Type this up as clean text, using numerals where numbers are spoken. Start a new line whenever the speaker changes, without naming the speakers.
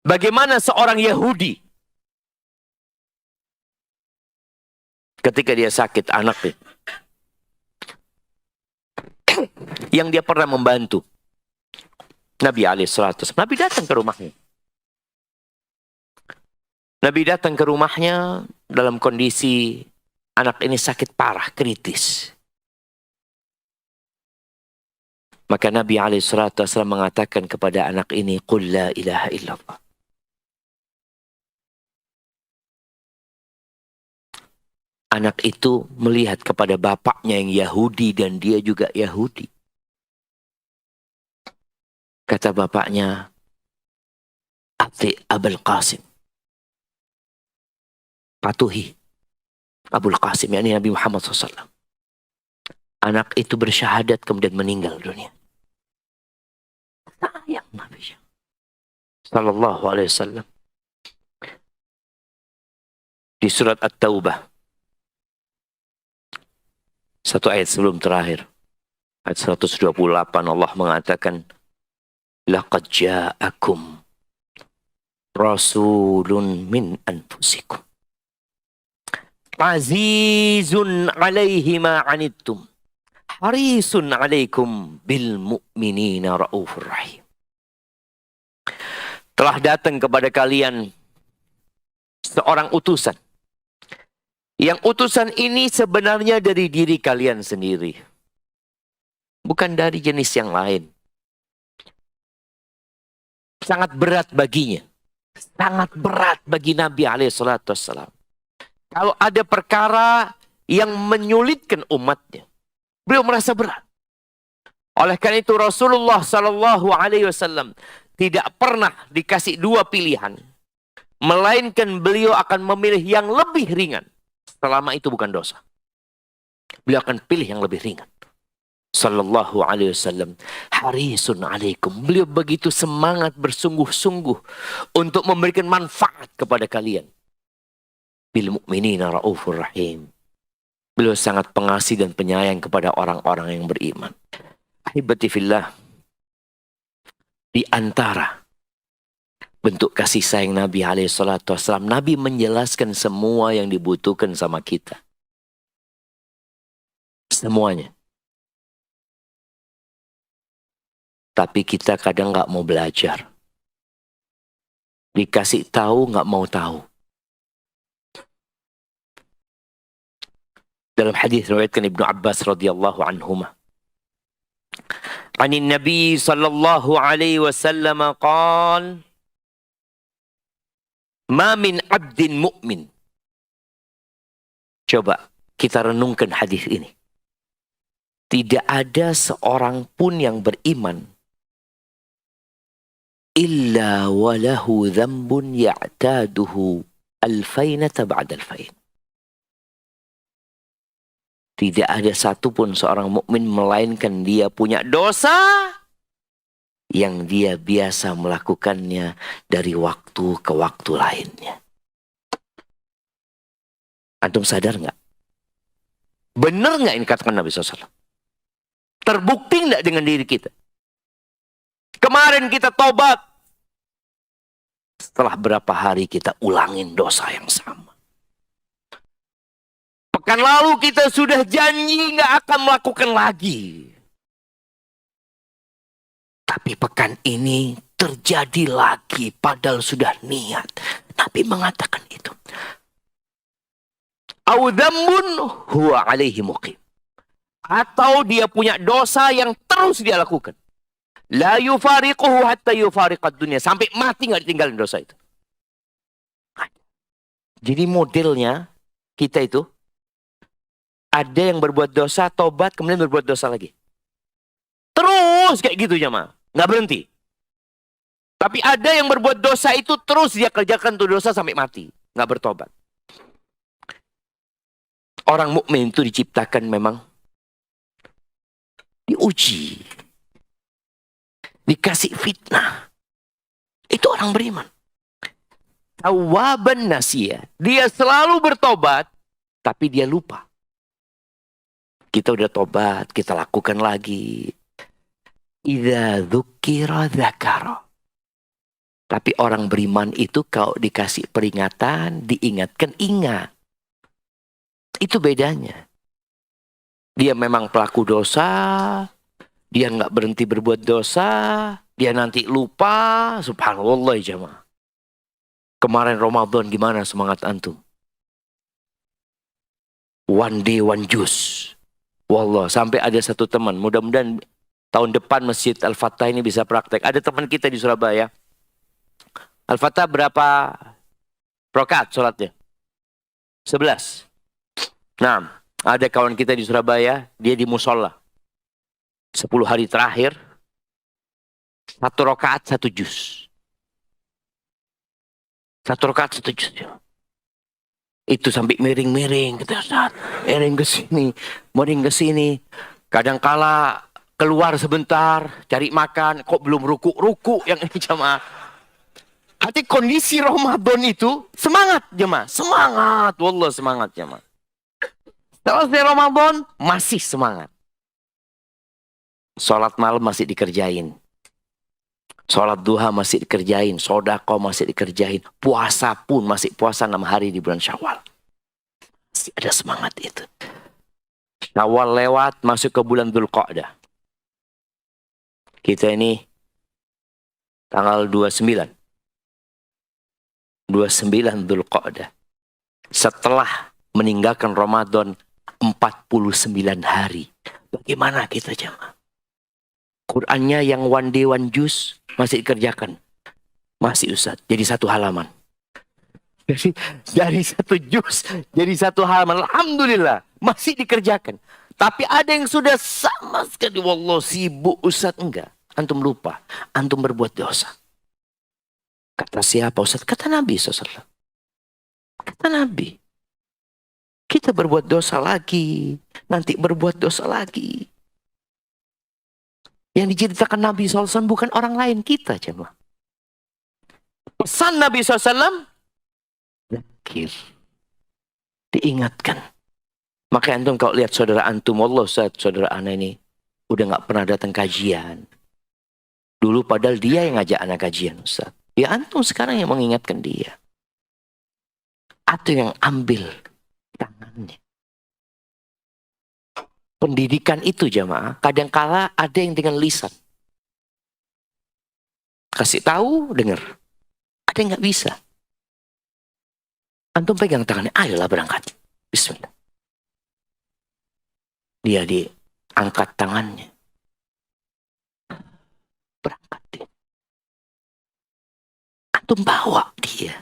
Bagaimana seorang Yahudi ketika dia sakit anaknya, yang dia pernah membantu Nabi alaihissalatu. Nabi datang ke rumahnya. Nabi datang ke rumahnya dalam kondisi anak ini sakit parah, kritis. Maka Nabi alaihissalatu mengatakan kepada anak ini, "Qul la ilaha illallah." Anak itu melihat kepada bapaknya yang Yahudi dan dia juga Yahudi. Kata bapaknya, "Ati Abul Qasim." Patuhi Abul Qasim, yakni Nabi Muhammad SAW. Anak itu bersyahadat kemudian meninggal dunia. Sayang Nabi Sallallahu Alaihi Wasallam. Di surat At-Taubah, satu ayat sebelum terakhir, ayat 128, Allah mengatakan, "Laqad ja'akum rasulun min anfusikum azizun 'alaihi ma 'anittum harisun 'alaikum bil mu'minina raufur rahim." Telah datang kepada kalian seorang utusan. Yang utusan ini sebenarnya dari diri kalian sendiri, bukan dari jenis yang lain. Sangat berat baginya. Sangat berat bagi Nabi alaihissalam. Kalau ada perkara yang menyulitkan umatnya, beliau merasa berat. Oleh karena itu Rasulullah Sallallahu Alaihi Wasallam tidak pernah dikasih dua pilihan, melainkan beliau akan memilih yang lebih ringan, selama itu bukan dosa. Beliau akan pilih yang lebih ringan. Sallallahu Alaihi Wasallam, harisun alaikum. Beliau begitu semangat bersungguh-sungguh untuk memberikan manfaat kepada kalian. Bil mu'minina raufur rahim. Beliau sangat pengasih dan penyayang kepada orang-orang yang beriman. Ahibati fillah, di antara bentuk kasih sayang Nabi alaihissalam, Nabi menjelaskan semua yang dibutuhkan sama kita. Semuanya. Tapi kita kadang nggak mau belajar. Dikasih tahu nggak mau tahu. Dalam hadis riwayatkan Ibnu Abbas radhiyallahu anhuma, Anin Nabi sallallahu alaihi wasallam qaal, "Ma min 'abdin mu'min." Coba kita renungkan hadis ini. Tidak ada seorang pun yang beriman illa walahu dzambun ya'taduhu alfainata ba'da alfain. Tidak ada satupun seorang mukmin melainkan dia punya dosa yang dia biasa melakukannya dari waktu ke waktu lainnya. Antum sadar nggak? Benar nggak ini katakan Nabi SAW? Terbukti nggak dengan diri kita? Kemarin kita tobat. Setelah berapa hari kita ulangin dosa yang sama. Pekan lalu kita sudah janji nggak akan melakukan lagi. Tapi pekan ini terjadi lagi padahal sudah niat. Nabi mengatakan itu. Au dzambun huwa alaihi muqim. Atau dia punya dosa yang terus dia lakukan. La yufariquhu hatta yufariqad dunya. Sampai mati nggak ditinggalin dosa itu. Jadi modelnya kita itu ada yang berbuat dosa, tobat, kemudian berbuat dosa lagi. Terus kayak gitu jemaah. Nggak berhenti. Tapi ada yang berbuat dosa itu terus dia kerjakan tuh dosa sampai mati. Nggak bertobat. Orang mukmin itu diciptakan memang diuji. Dikasih fitnah. Itu orang beriman. Tawwaban nasiyah. Dia selalu bertobat, tapi dia lupa. Kita udah tobat, kita lakukan lagi. Idza dzukira dzakara. Tapi orang beriman itu kalau dikasih peringatan, diingatkan, ingat. Itu bedanya. Dia memang pelaku dosa, dia nggak berhenti berbuat dosa, dia nanti lupa, subhanallah ya jemaah. Kemarin Ramadan gimana semangat antum? One day, one juice. Wallah, sampai ada satu teman, mudah-mudahan tahun depan Masjid Al-Fatah ini bisa praktek. Ada teman kita di Surabaya. Al-Fatah berapa rakaat sholatnya? 11. Nah, ada kawan kita di Surabaya, dia di musola. 10 hari terakhir, 1 rakaat 1 juz. 1 rakaat 1 juz. Itu sampai miring-miring, kita Ustaz, miring ke sini. Kadangkala keluar sebentar, cari makan, kok belum ruku yang ini jemaah. Hati kondisi Ramadan itu semangat jemaah, semangat, wallah semangat jemaah. Selesai Ramadan masih semangat. Sholat malam masih dikerjain. Sholat duha masih dikerjain, sodako masih dikerjain, puasa pun masih puasa 6 hari di bulan Syawal. Masih ada semangat itu. Syawal lewat, masuk ke bulan Dzulqa'dah. Kita ini tanggal 29. 29 Dzulqa'dah. Setelah meninggalkan Ramadan 49 hari. Bagaimana kita jemaah? Qurannya yang one day one juz masih dikerjakan. Masih Ustaz, jadi 1 halaman. Dari 1 juz, jadi 1 halaman. Alhamdulillah, masih dikerjakan. Tapi ada yang sudah sama sekali. Wallah sibuk Ustaz, enggak. Antum lupa, antum berbuat dosa. Kata siapa Ustaz? Kata Nabi SAW. Kata Nabi. Kita berbuat dosa lagi. Nanti berbuat dosa lagi. Yang diceritakan Nabi SAW bukan orang lain, kita jemaah. Pesan Nabi SAW, zakir. Diingatkan. Maka antum kalau lihat saudara antum, wallah Ustaz, saudara ana ini udah gak pernah datang kajian. Dulu padahal dia yang ngajak anak kajian Ustaz. Ya antum sekarang yang mengingatkan dia. Atau yang ambil tangannya. Pendidikan itu jamaah, kadangkala ada yang dengan lisan. Kasih tahu, dengar. Ada yang nggak bisa. Antum pegang tangannya, ayolah berangkat. Bismillah. Dia diangkat tangannya. Berangkat dia. Antum bawa dia.